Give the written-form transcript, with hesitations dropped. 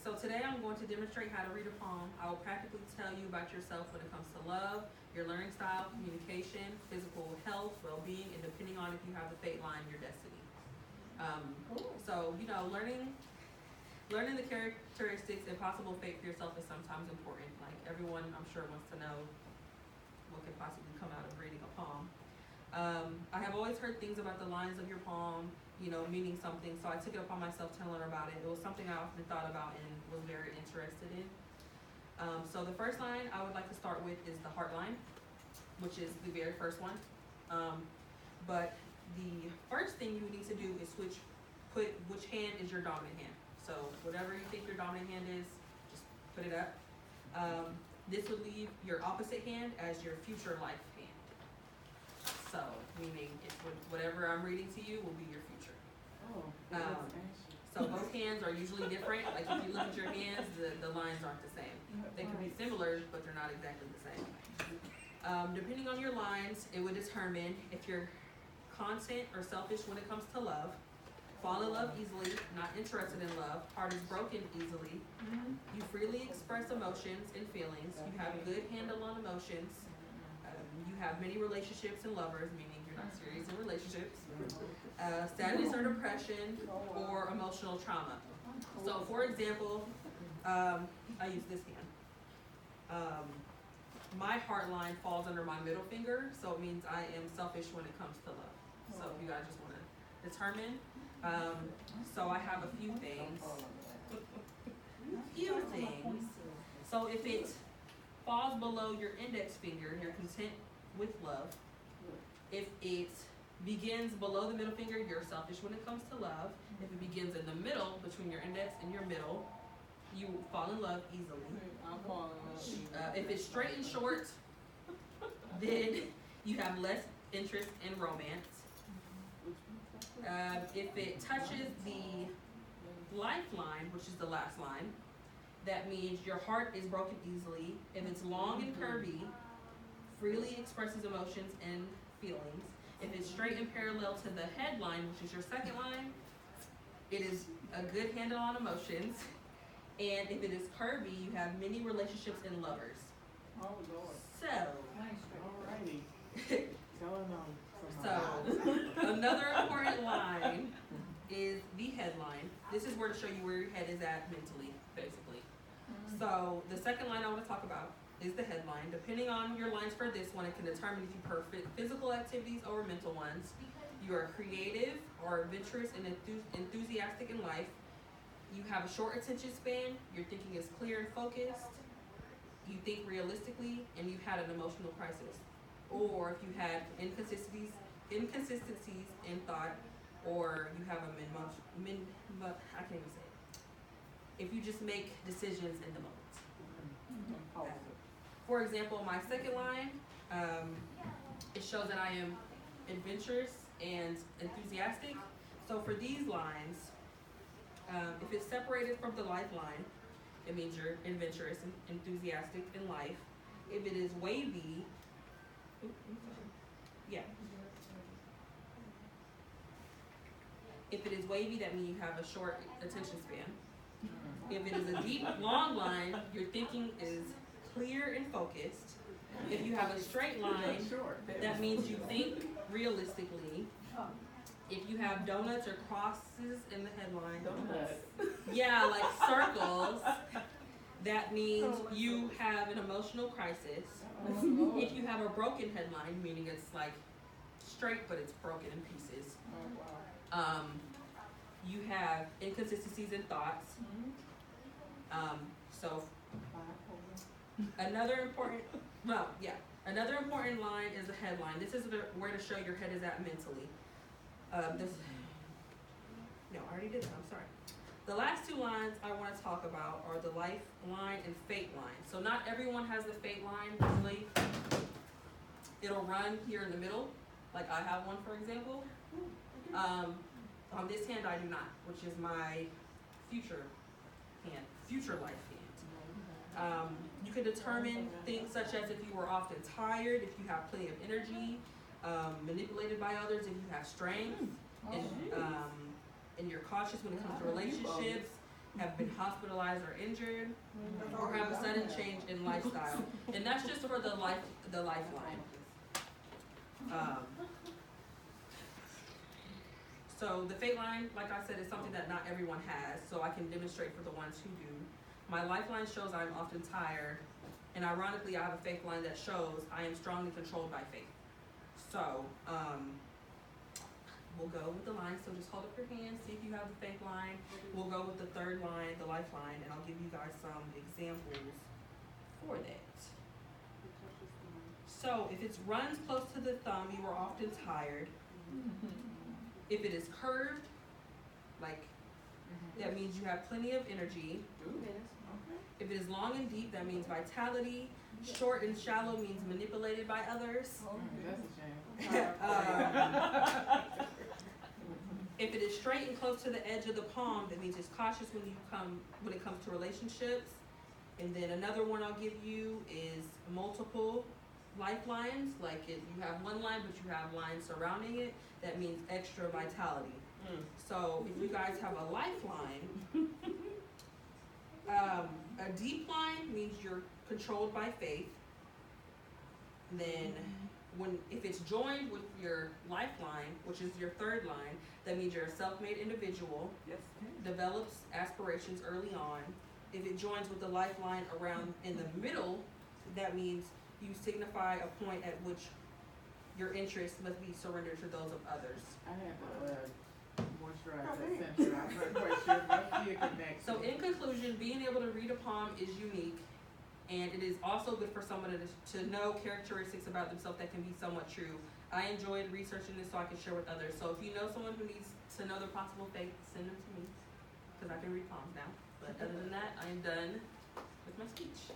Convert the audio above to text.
so today I'm going to demonstrate how to read a palm. I will practically tell you about yourself when it comes to love, your learning style, communication, physical health, well-being, and depending on if you have the fate line, your destiny. So, learning the characteristics and possible fate for yourself is sometimes important. Like everyone, I'm sure, wants to know what could possibly come out of reading a palm. I have always heard things about the lines of your palm, meaning something. So I took it upon myself to learn about it. It was something I often thought about and was very interested in. So the first line I would like to start with is the heart line, which is the very first one. But the first thing you need to do is put which hand is your dominant hand. So whatever you think your dominant hand is, just put it up. This would leave your opposite hand as your future life hand. So, meaning whatever I'm reading to you will be your future. So both hands are usually different. Like if you look at your hands, the lines aren't the same. They can be similar, but they're not exactly the same. Depending on your lines, it would determine if you're content or selfish when it comes to love, fall in love easily, not interested in love, heart is broken easily, you freely express emotions and feelings, you have a good handle on emotions, you have many relationships and lovers, meaning you're not serious in relationships, sadness or depression, or emotional trauma. So for example, I use this hand. My heart line falls under my middle finger, so it means I am selfish when it comes to love. So if you guys just want to determine. So I have a few things. So if it falls below your index finger, you're content with love. If it begins below the middle finger, you're selfish when it comes to love. If it begins in the middle, between your index and your middle, you fall in love easily. If it's straight and short, then you have less interest in romance. If it touches the lifeline, which is the last line, that means your heart is broken easily. If it's long and curvy, freely expresses emotions and feelings. If it's straight and parallel to the headline, which is your second line, it is a good handle on emotions. And if it is curvy, you have many relationships and lovers. Oh, Lord. So, alrighty. Another important line is the headline. This is where to show you where your head is at mentally, basically. So the second line I want to talk about is the headline. Depending on your lines for this one, it can determine if you prefer physical activities over mental ones. You are creative or adventurous and enthusiastic in life. You have a short attention span. Your thinking is clear and focused. You think realistically, and you've had an emotional crisis. Or if you had inconsistencies in thought, or you have I can't even say it. If you just make decisions in the moment. For example, my second line, it shows that I am adventurous and enthusiastic. So for these lines, if it's separated from the lifeline, it means you're adventurous and enthusiastic in life. If it is wavy, If it is wavy, that means you have a short attention span. If it is a deep, long line, your thinking is clear and focused. If you have a straight line, that means you think realistically. If you have donuts or crosses in the headline, like circles, that means you have an emotional crisis. If you have a broken headline, meaning it's like straight but it's broken in pieces. You have inconsistencies in thoughts. So another important line is the headline. This is where to show your head is at mentally. I already did that, I'm sorry. The last two lines I want to talk about are the life line and fate line. So not everyone has the fate line. Usually it'll run here in the middle, like I have one, for example. On this hand I do not, which is my future life hand. You can determine things such as if you were often tired, if you have plenty of energy, manipulated by others, if you have strength, and you're cautious when it comes to relationships, have been hospitalized or injured, or have a sudden change in lifestyle. And that's just for the lifeline. So the fate line, like I said, is something that not everyone has, so I can demonstrate for the ones who do. My lifeline shows I'm often tired, and ironically I have a fate line that shows I am strongly controlled by fate. So, we'll go with the line, so just hold up your hand, see if you have the fate line. We'll go with the third line, the lifeline, and I'll give you guys some examples for that. So, if it runs close to the thumb, you are often tired. If it is curved, like, that means you have plenty of energy. If it is long and deep, that means vitality. Short and shallow means manipulated by others. That's a shame. If it is straight and close to the edge of the palm, that means it's cautious when it comes to relationships. And then another one I'll give you is multiple lifelines. Like you have one line, but you have lines surrounding it. That means extra vitality. So if you guys have a lifeline, a deep line means you're controlled by faith. Then if it's joined with your lifeline, which is your third line, that means you're a self-made individual, develops aspirations early on. If it joins with the lifeline around in the middle, that means you signify a point at which your interests must be surrendered to those of others. I had moisturize that center. I'm not quite sure if I see a connection. So in conclusion, being able to read a palm is unique, and it is also good for someone to know characteristics about themselves that can be somewhat true. I enjoyed researching this so I can share with others. So if you know someone who needs to know their possible fate, send them to me, because I can read palms now. But other than that, I am done with my speech.